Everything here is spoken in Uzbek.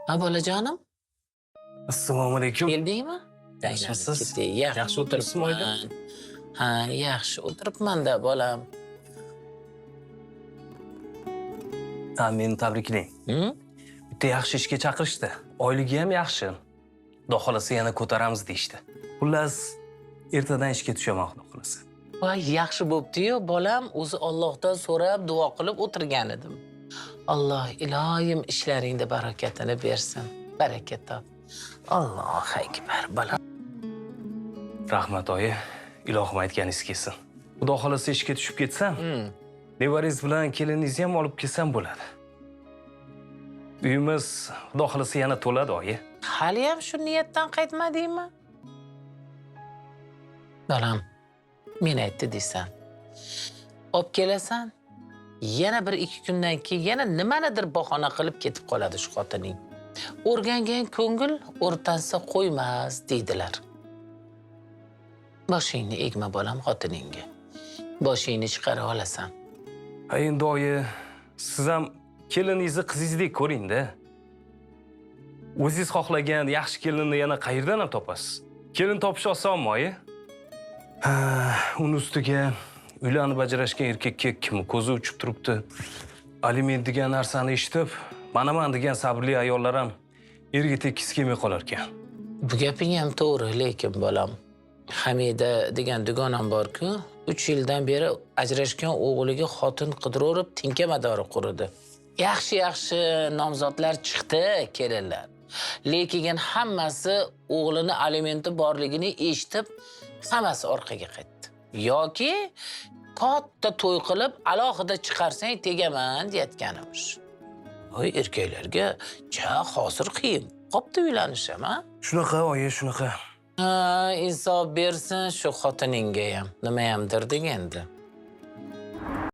Ha bolajonim, Assalomu alaykum. keldingmi? Yaxshimisiz? Yaxshi o'tiribsizmi, oila? Ha, yaxshi o'tiribman-da bolam. Ha, meni tabriklang. Bitta yaxshi ishga chaqirishdi. Oyligi ham yaxshi. Xudo xolasa yana ko'taramiz deyishdi. Xullas, ertadan ishga tushaman xudo xolasa. Voy, yaxshi bo'pti-yu, bolam o'zi Allohdan so'rab duo qilib o'tirgan edim. Alloh iloyim ishlaringda barakatini bersin. Baraka top. Allohu akbar bolam. Rahmat oyi. Ilohim aytganingiz kelsin. Xudo xolasa ishga tushib ketsam, nevarangiz bilan keliningizni ham olib kelsam bo'ladi. Uyimiz xudo xolasa yana to'ladi oyi. Hali ham shu niyatdan qaytmadingmi? Bolam, men aytdi deysan. Olib kelasan, yana 1-2 kundan keyin yana nimanidir bahona qilib ketib qoladi shu xotining. O'rgangan ko'ngil o'rtansa qo'ymas deydilar. Boshingni egma bolam xotiningga. Boshingni chiqara olasan. Ha endi oyi, siz ham keliningizni qizingizdek ko'ring-da. O'zingiz xohlagan yaxshi kelinni yana qayerdan ham topasiz? Kelin topish osonmi, oyi? Ha, uni ustiga uylanib ajrashgan erkakka kim ko'zi uchib turibdi? Aliment degan narsani eshitib, manaman degan sabrli ayollar ham erga tekis kelmay qolar ekan. Bu gaping ham to'g'ri, lekin bolam. Hamida degan dugonam bor-ku, 3 yildan beri ajrashgan o'g'liga xotin qidirib tinkamadori quridi. Yaxshi nomzodlar chiqdi, kelinlar. Lekin hammasi o'g'lini alimenti borligini eshitib, hammasi orqaga qaytdi. Yoki katta to'y qilib alohida chiqarsang tegaman deyotganimiz. Voy, erkaklarga hozir qiyin qopti uylanish ham, ha? Shunaqa oyi, shunaqa. Ha, insof bersin shu xotiningga ham. Nima hamdir deganda.